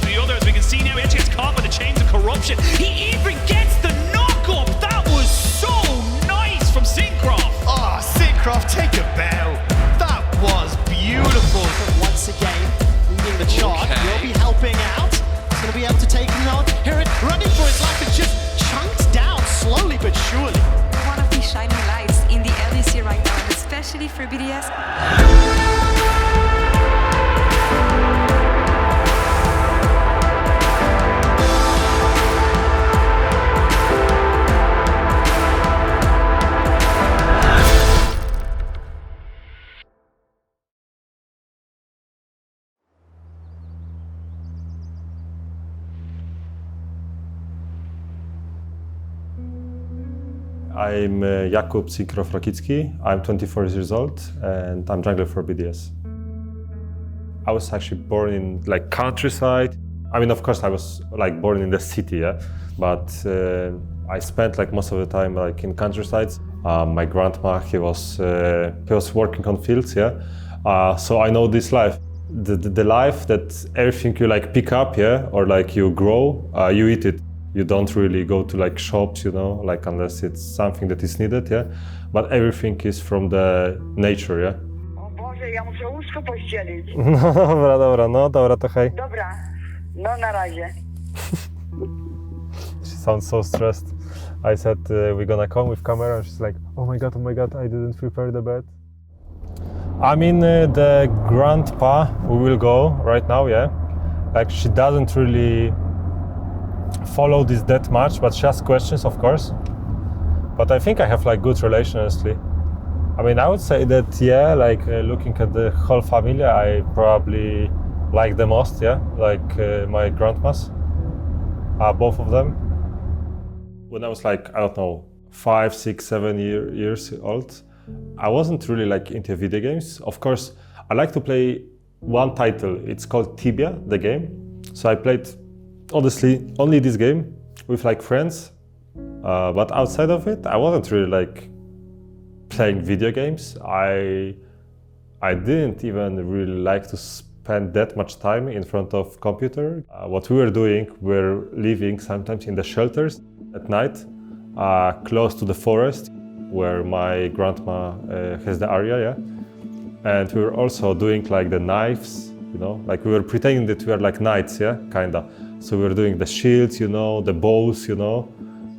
after the other. As we can see now, he actually gets caught by the chains of corruption. He even gets the knock-up. That was so nice from Cinkrof. Oh, Cinkrof, take a bow. That was beautiful. Once again, leading the charge, will be helping out. He's going to be able to take him out. Here it running for his life. It's just chunked down slowly but surely. One of the shining lights in the LEC right now, and especially for BDS. I'm Jakub Cinkrof Rokicki. I'm 24 years old and I'm jungler for BDS. I was actually born in like countryside. I mean, of course, I was like born in the city, yeah, but I spent like most of the time like in countryside. My grandma, he was working on fields, yeah. So I know this life, the life that everything you like pick up, yeah, or like you grow, you eat it. You don't really go to like shops, you know, like unless it's something that is needed, yeah. But everything is from the nature, yeah. O Boże, ja muszę łóżko pościelić. No dobra, to hej. Dobra, no na razie. She sounds so stressed. I said we're gonna come with camera and she's like, oh my god, I didn't prepare the bed. I mean, the grandpa, we will go right now, yeah. Like she doesn't really follow this that much, but she asks questions, of course. But I think I have like good relation, honestly. I mean, I would say that, yeah, like looking at the whole family, I probably like the most, yeah, like my grandmas, both of them. When I was like, I don't know, 5, 6, 7 years old, I wasn't really like into video games. Of course, I like to play one title. It's called Tibia, the game. So I played, honestly, only this game with like friends. But outside of it, I wasn't really like playing video games. I didn't even really like to spend that much time in front of computer. What we were doing, we're living sometimes in the shelters at night, close to the forest where my grandma has the area, yeah. And we were also doing like the knives, you know, like we were pretending that we were like knights, yeah, kinda. So we were doing the shields, you know, the bows, you know,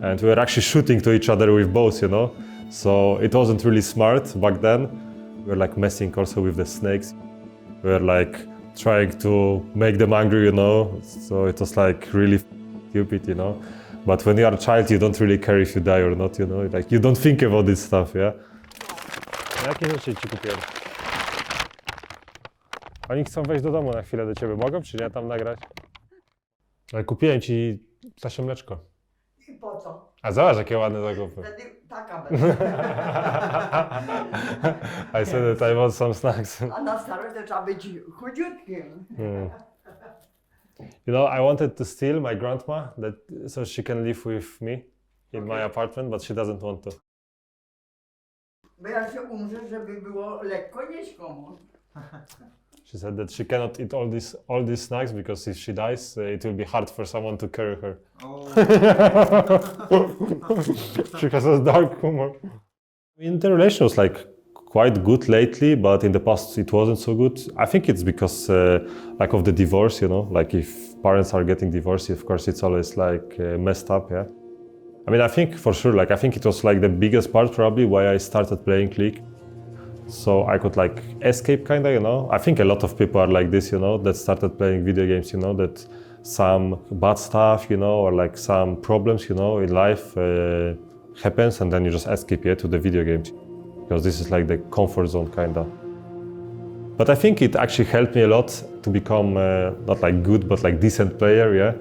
and we were actually shooting to each other with bows, you know. So it wasn't really smart back then. We were like messing also with the snakes. We were like trying to make them angry, you know. So it was like really stupid, you know. But when you are a child, you don't really care if you die or not, you know. Like you don't think about this stuff, yeah. Jakie rzeczy ci kupiłem? Oni chcą wejść do domu na chwilę do ciebie. Mogą, czy nie, tam nagrać? Ale kupiłem ci ptasie mleczko. I po co? A zobacz, jakie ładne zakupy. Wtedy taka będzie. I said that I want some snacks. A na starość to trzeba być chudziutkim. You know, I wanted to steal my grandma so she can live with me in my apartment, but she doesn't want to. Bo ja się umrze, żeby było lekko nieść komuś. She said that she cannot eat all these snacks because if she dies, it will be hard for someone to carry her. Oh. She has a dark humor. I mean, the relation was like quite good lately, but in the past it wasn't so good. I think it's because like of the divorce, you know, like if parents are getting divorced, of course it's always like messed up, yeah. I mean, I think for sure, like I think it was like the biggest part probably why I started playing League. So I could like escape kinda, you know. I think a lot of people are like this, you know, that started playing video games, you know, that some bad stuff, you know, or like some problems, you know, in life happens and then you just escape, yeah, to the video games. Because this is like the comfort zone kinda. But I think it actually helped me a lot to become not like good, but like decent player, yeah.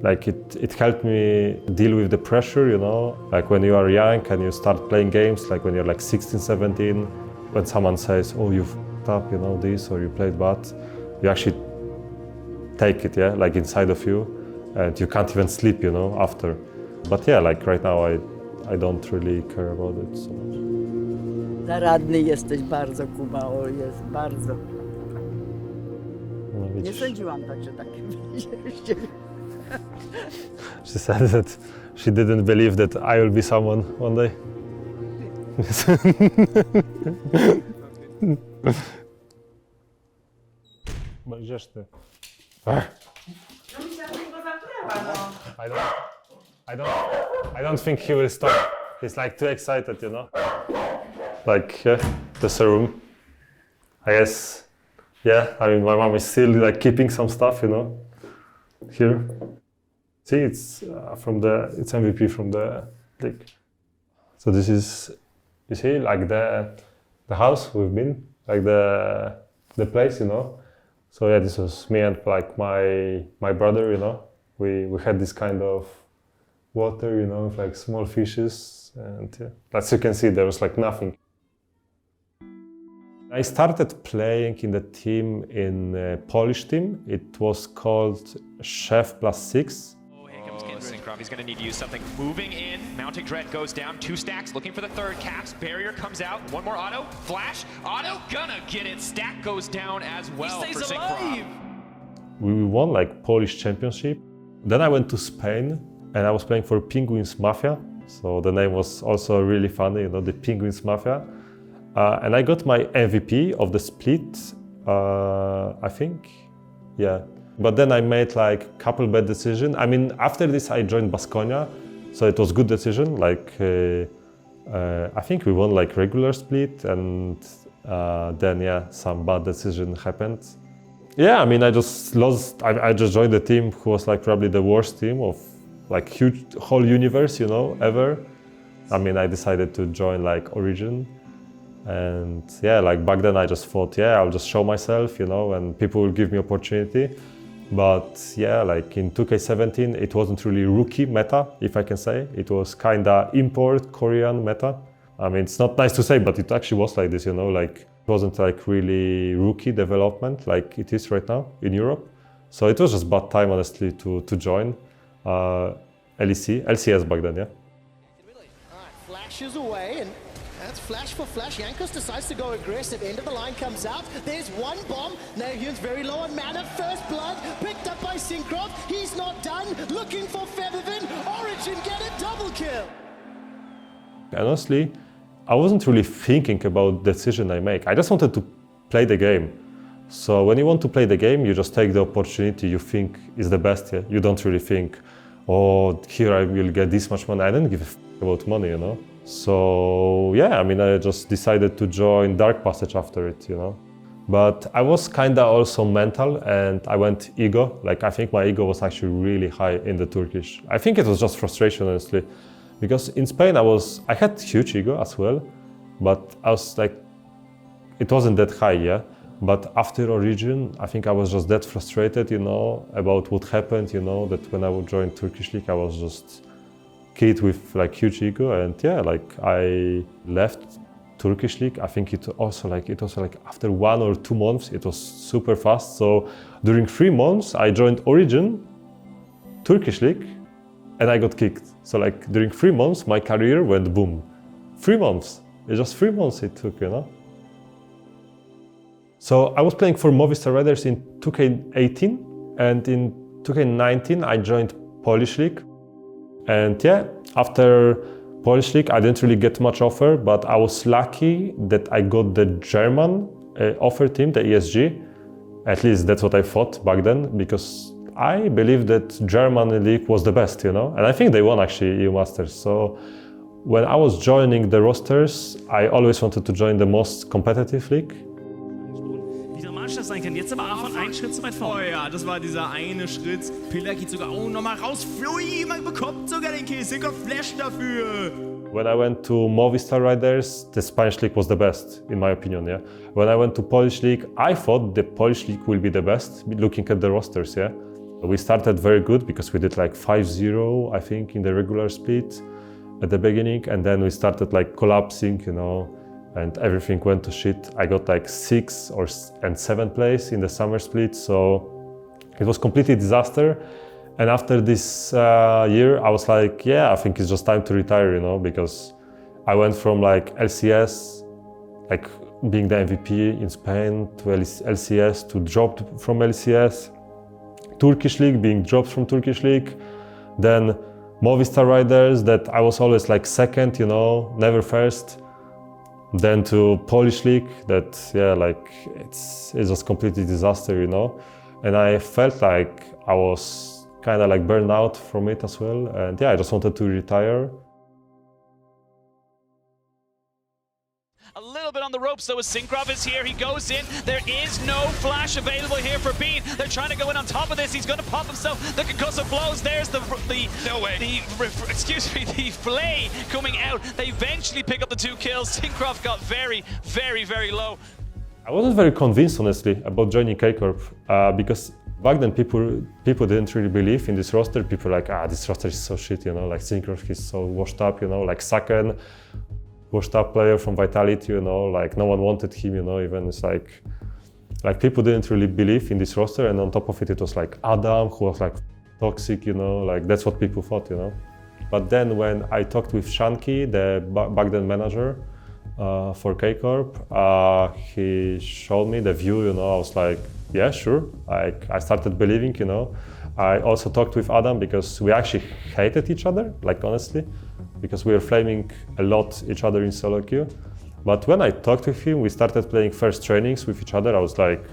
Like it helped me deal with the pressure, you know, like when you are young and you start playing games, like when you're like 16, 17, when someone says, oh, you f***ed up, you know, this, or you played bad, you actually take it, yeah, like inside of you, and you can't even sleep, you know, after. But yeah, like right now I don't really care about it so much. Zaradny jesteś bardzo, Kuba, o jest bardzo. No, Nie widzisz. sądziłam tak, że tak będzie. She said that she didn't believe that I will be someone one day. Bo gdzież ty? I don't think he will stop. He's like too excited, you know? Like, yeah, the serum. I guess, yeah, I mean, my mom is still like keeping some stuff, you know, here. See, it's it's MVP from the league. So this is, you see, like the house we've been, like the place, you know. So yeah, this was me and like my brother, you know. We had this kind of water, you know, with like small fishes, and yeah, as you can see, there was like nothing. I started playing in the team in a Polish team. It was called Chef +6. Oh, here comes Cinkrof. He's going to need to use something. Moving in. Mounting Dread goes down. 2 stacks. Looking for the third. Caps. Barrier comes out. One more auto. Flash. Auto. Gonna get it. Stack goes down as well for Cinkrof. We won like Polish championship. Then I went to Spain and I was playing for Penguins Mafia. So the name was also really funny, you know, the Penguins Mafia. And I got my MVP of the split, I think, yeah. But then I made like a couple bad decisions. I mean, after this I joined Baskonia, so it was good decision. Like, I think we won like regular split, and then yeah, some bad decision happened. Yeah, I mean, I just lost. I just joined the team who was like probably the worst team of like huge whole universe, you know, ever. I mean, I decided to join like Origin. And yeah, like back then I just thought, yeah, I'll just show myself, you know, and people will give me opportunity. But yeah, like in 2K17, it wasn't really rookie meta, if I can say. It was kinda import Korean meta. I mean, it's not nice to say, but it actually was like this, you know, like it wasn't like really rookie development like it is right now in Europe. So it was just bad time, honestly, to join LCS back then, yeah. All right, flashes away, and that's flash for flash. Jankos decides to go aggressive. End of the line comes out. There's one bomb. Nahyun's very low on mana. First blood picked up by Cinkrof. He's not done. Looking for Feathervin. Origin get a double kill. Honestly, I wasn't really thinking about the decision I make. I just wanted to play the game. So when you want to play the game, you just take the opportunity you think is the best. Yeah? You don't really think, oh, here I will get this much money. I didn't give a f about money, you know. So yeah, I mean, I just decided to join Dark Passage after it, you know. But I was kinda also mental, and I went ego. Like, I think my ego was actually really high in the Turkish. I think it was just frustration, honestly, because in Spain I had huge ego as well, but I was like, it wasn't that high, yeah. But after Origin, I think I was just that frustrated, you know, about what happened, you know, that when I would join Turkish League, I was just kid with like huge ego, and yeah, like I left Turkish League. I think it also like after 1 or 2 months, it was super fast. So during 3 months, I joined Origin, Turkish League, and I got kicked. So like during 3 months, my career went boom. 3 months. It's just 3 months it took, you know. So I was playing for Movistar Riders in 2K18, and in 2K19 I joined Polish League. And yeah, after Polish League I didn't really get much offer, but I was lucky that I got the German offer team, the ESG. At least that's what I thought back then, because I believe that German league was the best, you know, and I think they won actually EU Masters. So when I was joining the rosters, I always wanted to join the most competitive league. Wie dramatisch das sein kann. Jetzt aber Aaron einen Schritt zu weit vor. Oh ja, das war dieser eine Schritt. Pillar geht sogar nochmal raus. Flui, man bekommt sogar den Kill. Cinkrof flasht dafür. When I went to Movistar Riders, the Spanish league was the best, in my opinion, yeah. When I went to Polish league, I thought the Polish league will be the best, looking at the rosters, yeah. We started very good because we did like 5-0, I think, in the regular split at the beginning, and then we started like collapsing, you know, and everything went to shit. I got like 6th and 7th place in the summer split, so it was completely disaster. And after this year, I was like, yeah, I think it's just time to retire, you know, because I went from like LCS, like being the MVP in Spain to LCS, to drop from LCS, Turkish League, being dropped from Turkish League, then Movistar Riders that I was always like second, you know, never first, then to Polish League that, yeah, like it's just completely disaster, you know, and I felt like I was kind of like burned out from it as well, and yeah, I just wanted to retire. A little bit on the ropes though as Cinkrof is here, he goes in, there is no flash available here for Bean, they're trying to go in on top of this, he's going to pop himself, the concussive blows, there's the fillet coming out, they eventually pick up the 2 kills, Cinkrof got very, very, very low. I wasn't very convinced honestly about joining K-Corp because back then people didn't really believe in this roster, people were like, this roster is so shit, you know, like Cinkrof is so washed up, you know, like Saken, washed up player from Vitality, you know, like no one wanted him, you know, even it's like people didn't really believe in this roster, and on top of it, it was like Adam, who was like toxic, you know, like that's what people thought, you know. But then when I talked with Shanky, the back then manager for K-Corp, he showed me the view, you know, I was like, yeah, sure. I started believing, you know. I also talked with Adam because we actually hated each other, like honestly, because we were flaming a lot each other in solo queue. But when I talked with him, we started playing first trainings with each other. I was like,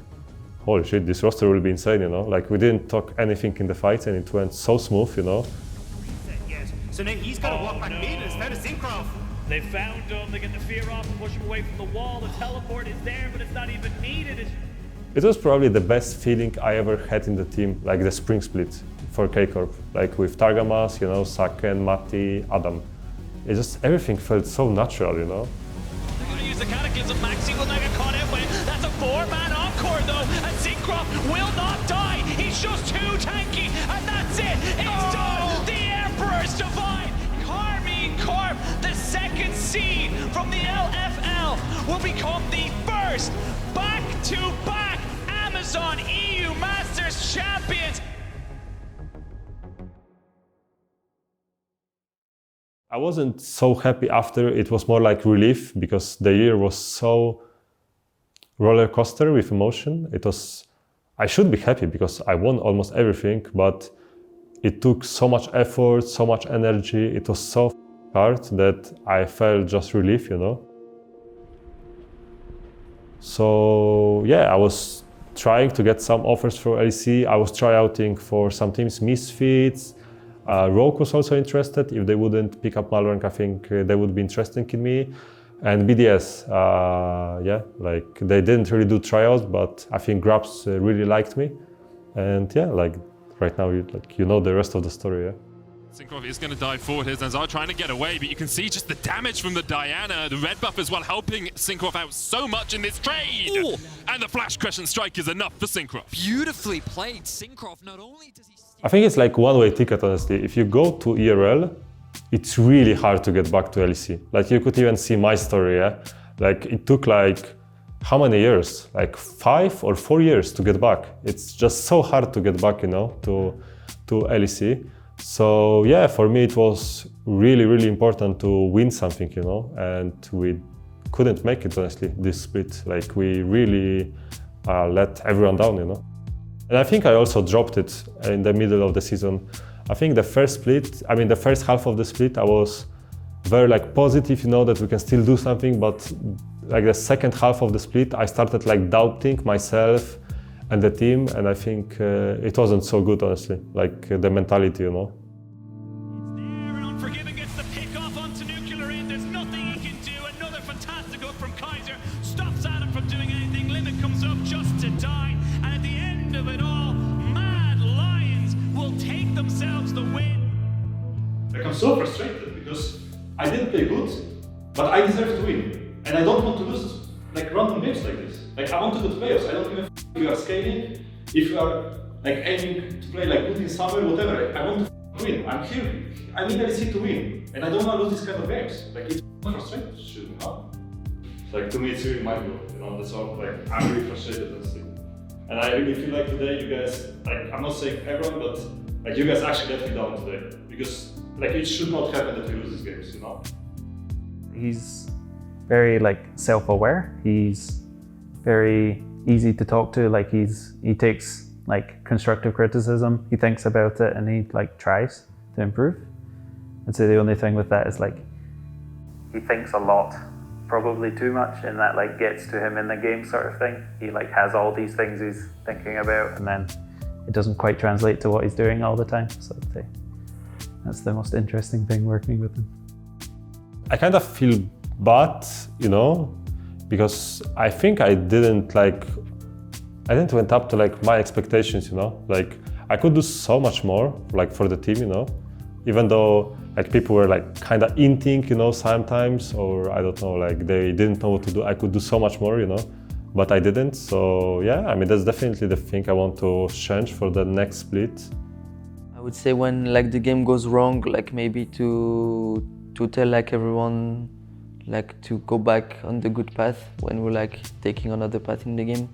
holy shit, this roster will be insane, you know? Like we didn't talk anything in the fights and it went so smooth, you know? Yes. So now he's got to walk back in instead of Cinkrof. They found him, they get the fear off and push him away from the wall. The teleport is there, but it's not even needed. It was probably the best feeling I ever had in the team, like the spring split for K-Corp, like with Targamas, you know, Saken, Matti, Adam. It just, everything felt so natural, you know. They're going to use the cataclysm, Maxi will now get caught out with, that's a 4-man encore though, and Cinkrof will not die, he's just too tanky, and that's it, it's done, the Emperor's Divine, Karmine Corp, the second seed from the LFL, will become the first back-to-back Amazon EU Masters champions. I wasn't so happy after, it was more like relief because the year was so roller coaster with emotion. It was, I should be happy because I won almost everything, but it took so much effort, so much energy, it was so hard that I felt just relief, you know. So yeah, I was trying to get some offers for LEC, I was tryouting for some teams, Misfits, Rogue was also interested. If they wouldn't pick up Malrank, I think they would be interested in me. And BDS, yeah, like they didn't really do tryouts, but I think Grabs really liked me. And yeah, like right now, you know the rest of the story, yeah. Cinkrof is going to dive forward here. Zanzar trying to get away, but you can see just the damage from the Diana. The red buff as well helping Cinkrof out so much in this trade. Ooh. And the flash crescent strike is enough for Cinkrof. Beautifully played, Cinkrof. Not only does he... I think it's like one-way ticket, honestly. If you go to ERL, it's really hard to get back to LEC. Like you could even see my story, yeah? Like it took like, how many years? Like 5 or 4 years to get back. It's just so hard to get back, you know, to LEC. So yeah, for me it was really, really important to win something, you know, and we couldn't make it, honestly, this split. Like we really let everyone down, you know. And I think I also dropped it in the middle of the season. I think the first split, I mean the first half of the split, I was very like positive, you know, that we can still do something, but like the second half of the split, I started like doubting myself and the team, and I think it wasn't so good, honestly, like the mentality, you know. It's there, and Unforgiven gets the pick off onto Nuclear in. There's nothing he can do. Another fantastic hook from Kaiser. Stops Adam from doing anything. Limit comes up just to die. And at the end of it all, Mad Lions will take themselves the win. Like I'm so frustrated because I didn't play good, but I deserve to win. And I don't want to lose like random games like this. Like I want to go to playoffs. I don't give a f if you are scaling, if you are like aiming to play like good in summer, whatever. I want to win. I'm here. I'm in LEC to win, and I don't want to lose this kind of games. Like it's frustrating, you know. Like to me, it's really mind-blowing. You know, that's all. Like I'm really frustrated, honestly. And I really feel like today, you guys, like I'm not saying everyone, but like you guys actually let me down today because like it should not happen that we lose these games, you know. He's very like self-aware. He's very easy to talk to. Like he takes like constructive criticism. He thinks about it and he like tries to improve. I'd say the only thing with that is like he thinks a lot, probably too much, and that like gets to him in the game sort of thing. He like has all these things he's thinking about, and then it doesn't quite translate to what he's doing all the time. So I'd say that's the most interesting thing working with him. I kind of feel bad, you know, because I think I didn't went up to like my expectations, you know. Like I could do so much more like for the team, you know, even though like people were like kind of hinting, you know, sometimes, or I don't know, like they didn't know what to do. I could do so much more, you know, but I didn't. So yeah, I mean, that's definitely the thing I want to change for the next split. I would say when like the game goes wrong, like maybe to tell like everyone like to go back on the good path when we're like taking another path in the game.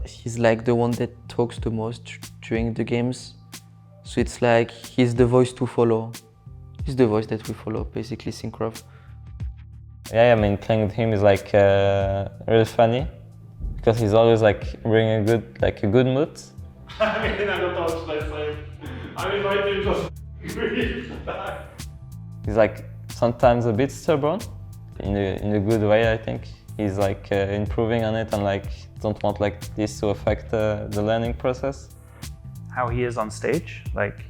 He's like the one that talks the most during the games. So it's like he's the voice to follow. He's the voice that we follow, basically, Cinkrof. Yeah, I mean, playing with him is like really funny because he's always like bringing a good mood. I mean, I don't know what I say. I mean, my team just really bad. He's like sometimes a bit stubborn, in a good way, I think. He's like improving on it and like don't want like this to affect the learning process. How he is on stage, like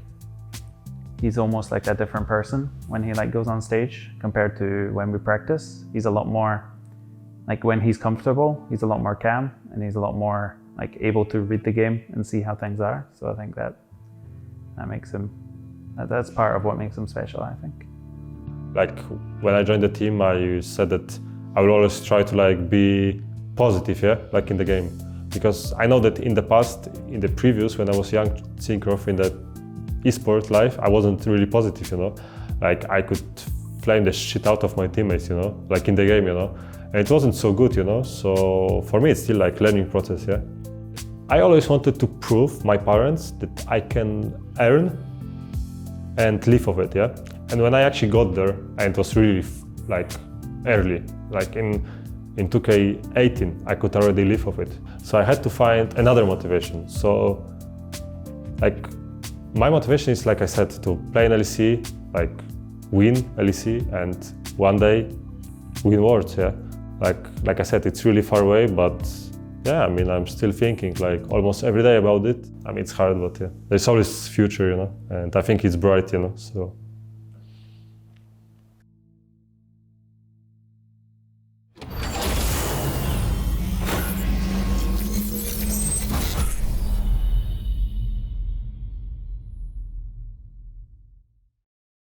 he's almost like a different person when he like goes on stage compared to when we practice. He's a lot more, like when he's comfortable, he's a lot more calm and he's a lot more like able to read the game and see how things are. So I think that makes him, that's part of what makes him special, I think. Like when I joined the team, I said that I will always try to like be positive, yeah, like in the game. Because I know that in the past, in the previous, when I was young Cinkrof in the esport life, I wasn't really positive, you know. Like I could flame the shit out of my teammates, you know, like in the game, you know. And it wasn't so good, you know. So for me, it's still like learning process, yeah. I always wanted to prove my parents that I can earn and live of it, yeah. And when I actually got there, and it was really like early, like in 2K18, I could already live of it. So I had to find another motivation. So like my motivation is, like I said, to play in LEC, like win LEC and one day win Worlds, yeah. Like I said, it's really far away, but yeah, I mean, I'm still thinking like almost every day about it. I mean, it's hard, but yeah, there's always future, you know, and I think it's bright, you know, so.